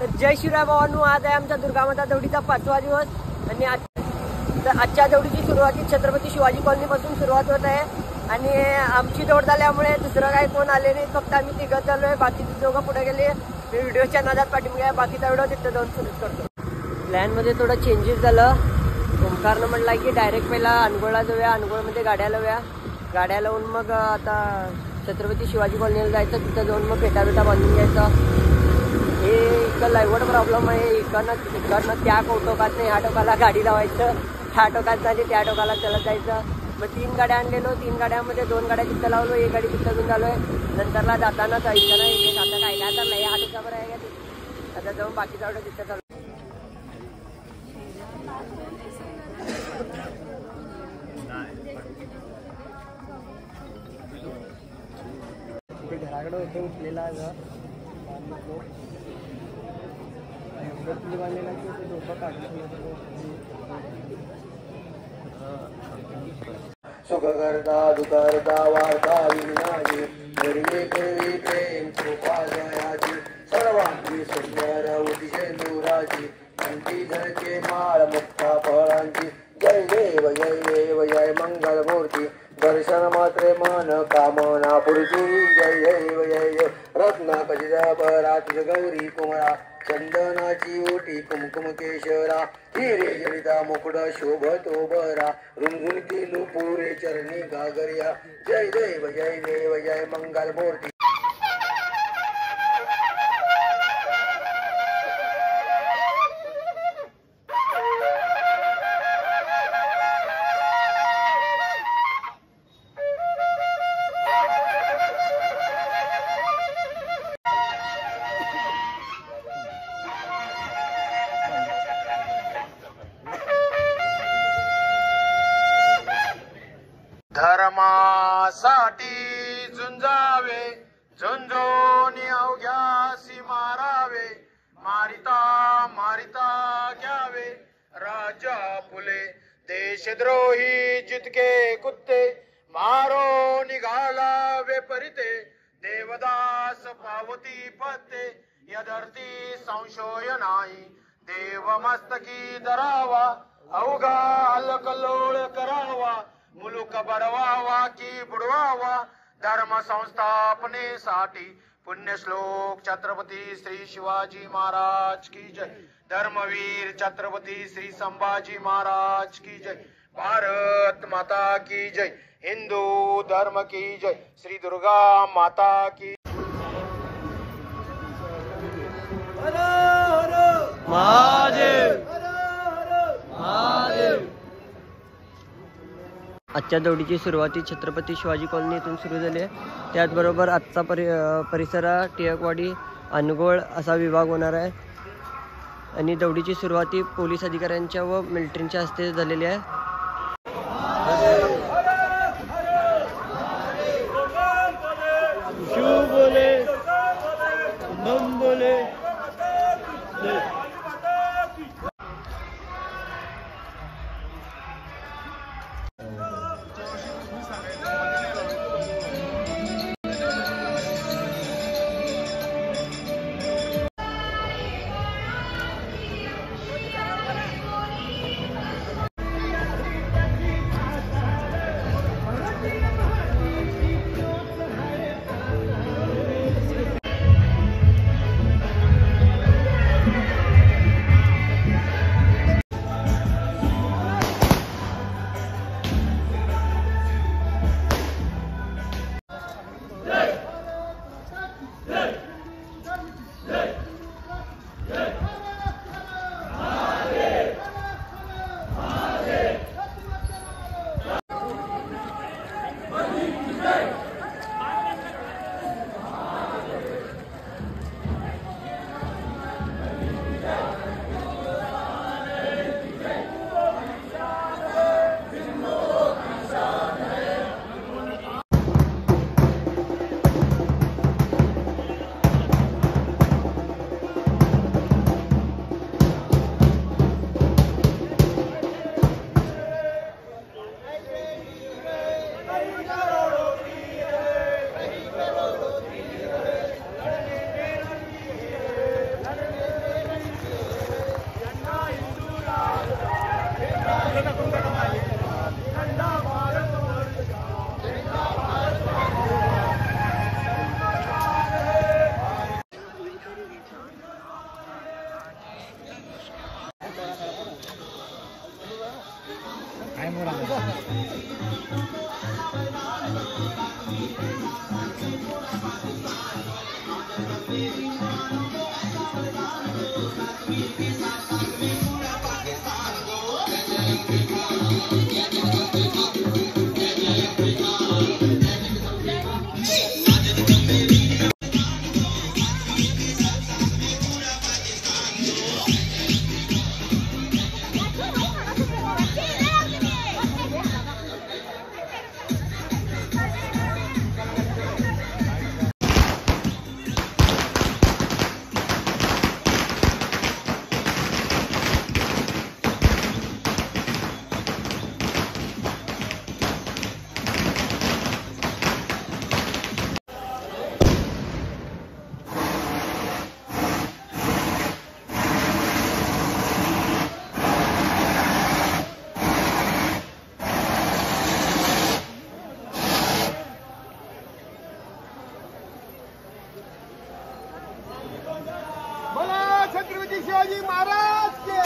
तर जय शिवराय भावांनो, आज आहे आमचा दुर्गामाता दौडीचा 5वा दिवस आणि आजच्या दौडीची सुरुवात छत्रपती शिवाजी कॉलनी पासून सुरुवात होत आहे आणि आमची दौड झाल्यामुळे दुसरं काही कोण आले नाही, फक्त आम्ही तिघच चाललोय. बाकीचे दोघं पुढे गेले. मी व्हिडिओच्या नादात पाठीमागे आहे, बाकीचा व्हिडिओ तिथं जाऊन सुरू करतो. प्लॅनमध्ये थोडं चेंजेस झालं. ओंकारनं म्हटलं की डायरेक्ट पहिला अनगोळला जाऊया, अनगोळमध्ये गाड्या लावूया, गाड्या लावून मग आता छत्रपती शिवाजी कॉलनीला जायचं, तिथं जाऊन मग पेटा बांधून घ्यायचं. हे इकडं लाईव्हड प्रॉब्लेम आहे. इकडनं त्या टोकात नाही, ह्या टोकाला गाडी लावायचं, ह्या टोकात झाली त्या टोकाला चलत जायचं. मग 3 गाड्या आणलेलो, 3 गाड्यामध्ये 2 गाड्या तिथं लावलो, 1 गाडी तिथं घेऊन झालोय. नंतरला जाताना जायचं नाही, आता काय काय चाललंय, हा टोकावर आहे का ते, आता जाऊन बाकीचा ऑर्डर तिथं चालू. घराकडे होते उठलेला बांधलेला की ते डोकं काढलं. सुख करता दुखरता वार्ता विनाजी गरिबी करवी प्रेम कृपा जयाची सर्वांची सुंदर उदिशेंदुराची अंती झळके माळ मुक्ता फळांची. जय देव जय देव जय मंगल मूर्ती दर्शन मात्रे मन कामना पूर्ती. जय देव जय देव रत्न खचित पराती गौरी कुमरा चंदनाची ओटी कुमकुम केशरा हिरे जडिता मुकुट शोभतो बरा रुंगुणती नुपुरे चरणी गागरिया. जय देव जय मंगल मूर्ती. धर्मासाठी झुंजावे झुंजोनी अवघ्यासी मारावे मारिता मारिता घ्यावे राजा फुले देशद्रोही जितके कुत्ते मारो निघालावे परिते देवदास पावती पत्ते यदर्थी संशय नाही देव मस्तकी धरावा अवघा अलकल्लोळ करावा मुलुक बडवावा की बुडवावा धर्म संस्थापनेसाठी पुण्यश्लोक छत्रपती श्री शिवाजी महाराज की जय. धर्मवीर छत्रपती श्री संभाजी महाराज की जय. भारत माता की जय. हिंदू धर्म की जय. श्री दुर्गा माता की. महादेव महादेव. आजच्या दौडीची सुरुवाती छत्रपती शिवाजी कॉलनी इथून सुरू झाली आहे. त्याचबरोबर आजचा परिसर टिळकवाडी अनगोळ असा विभाग होणार आहे आणि दौडीची सुरुवाती पोलीस अधिकाऱ्यांच्या व मिलिटरीच्या हस्ते झालेली आहे. शिव बोले बम बोले. छत्रपती शिवाजी महाराज के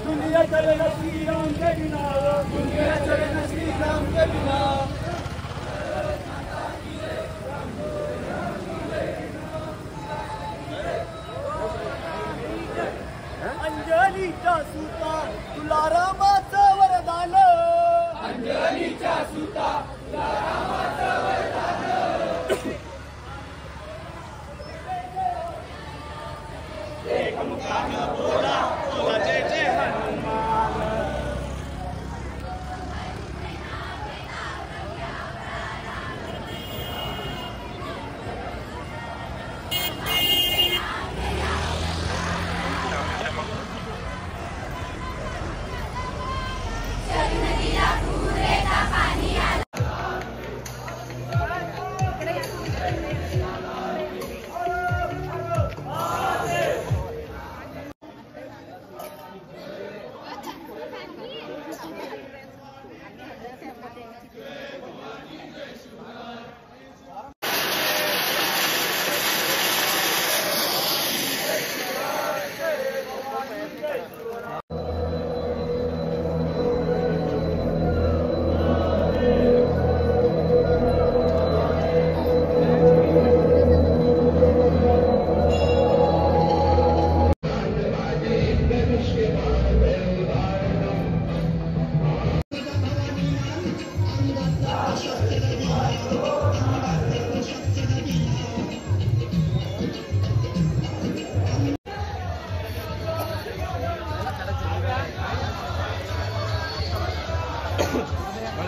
दुनिया चले न श्री राम के बिना, दुनिया चले न श्री राम के बिना। अंजलीच्या सुता तुला रामाचं वरदान, अंजलीच्या सुता तुला रामाचं वरदान। एक मुखानं बोला तुला जय जय हनुमान।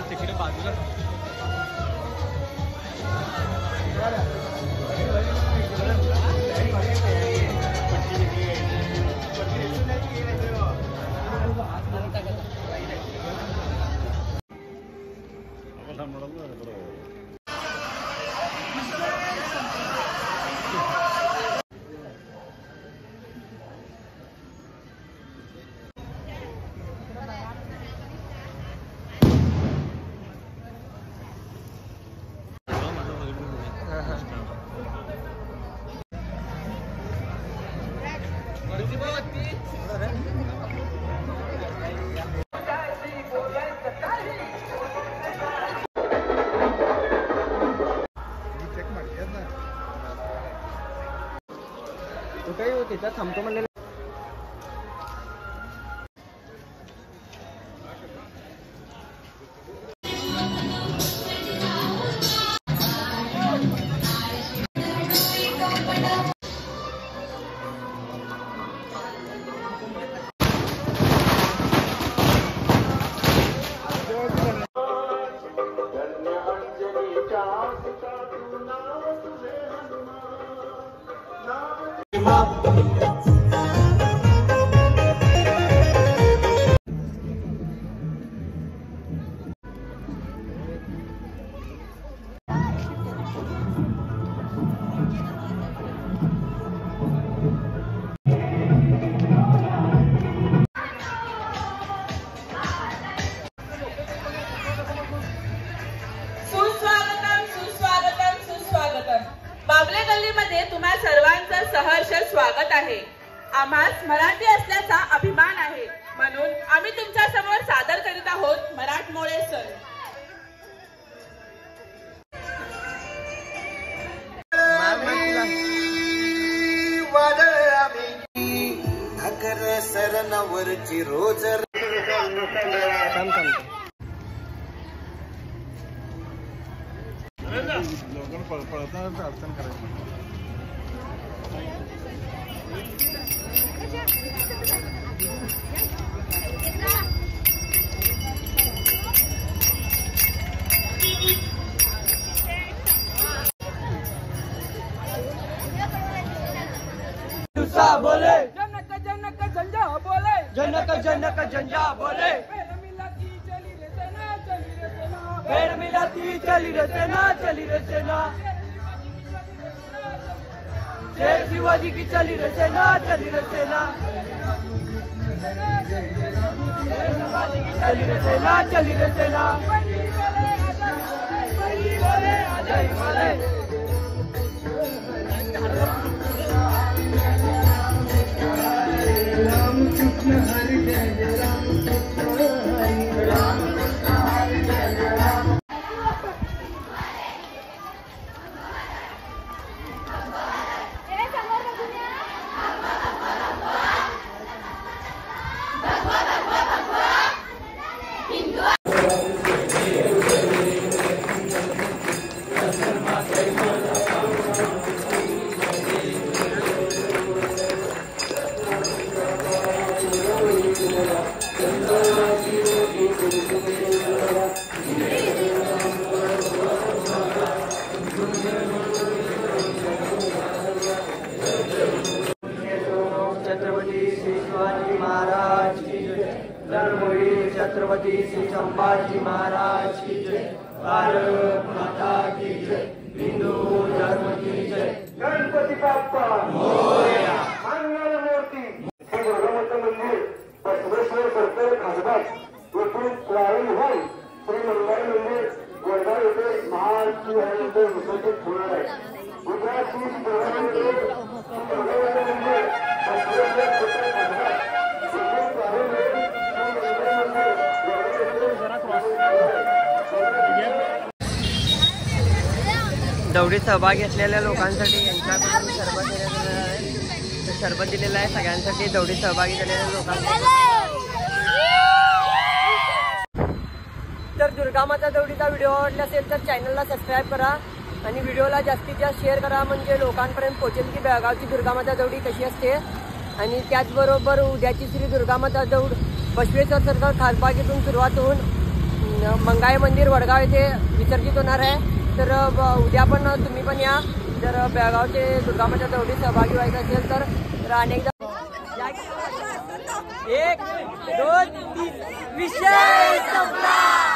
तिकडे बाजूला कुठेही होती तर थांबतो म्हणलेलं. बाबले गल्लीमध्ये तुम्हा सर्वांचं सहर्ष स्वागत आहे. आम्हास मराठी असल्याचा अभिमान आहे, म्हणून आम्ही तुमच्या समोर सादर करीत आहोत मराठमोळे सण. सरनावरची रोज बोले जनक जनक झंझा बोले जनक जनक झंझा बोले पेड़ मिलाती चली रे सेना चली रे सेना शेर शिवाजी की चली रे सेना चली रे सेना चली रे सेना चली रे सेना छत्रपति श्री संभाजी महाराज की जय. भारत माता की जय. हिंदू धर्म की जय. गणपती बाप्पा मोरया. मंगल मूर्ती. श्री दुर्गामाता मंदिर बसवेश्वर सर्कल खासबाग येथून प्रारंभ होऊन श्री मंगल मंदिर वडगाव येथे महाशिवरात्रीचे विसर्जित होणार आहे. गुजरातची श्री दुर्गामाता मंदिर बसवेश्वर सर्कल खासबाग येथून प्रारंभ होऊन दौडीत सहभाग घेतलेल्या लोकांसाठी यांच्याकडून सरबत देण्यात येणार आहे. तर सरबत दिलेलं आहे सगळ्यांसाठी दौडीत सहभागी झालेल्या लोकांसाठी. तर दुर्गामाता दौडीचा व्हिडिओ आवडला असेल तर चॅनलला सबस्क्राईब करा आणि व्हिडिओला जास्तीत जास्त शेअर करा, म्हणजे लोकांपर्यंत पोहोचेल की बेळगावची दुर्गामाता दौडी कशी असते. आणि त्याचबरोबर उद्याची श्री दुर्गामाता दौड बसवेश्वर सर्कल खासबागेतून सुरुवात होऊन मंगाई मंदिर वडगाव येथे विसर्जित होणार आहे. तर उद्या पण तुम्ही पण या. जर बेळगावचे दुर्गामाता दौडीत सहभागी व्हायचं असेल तर अनेकदा 1 2 3 विषय संपला.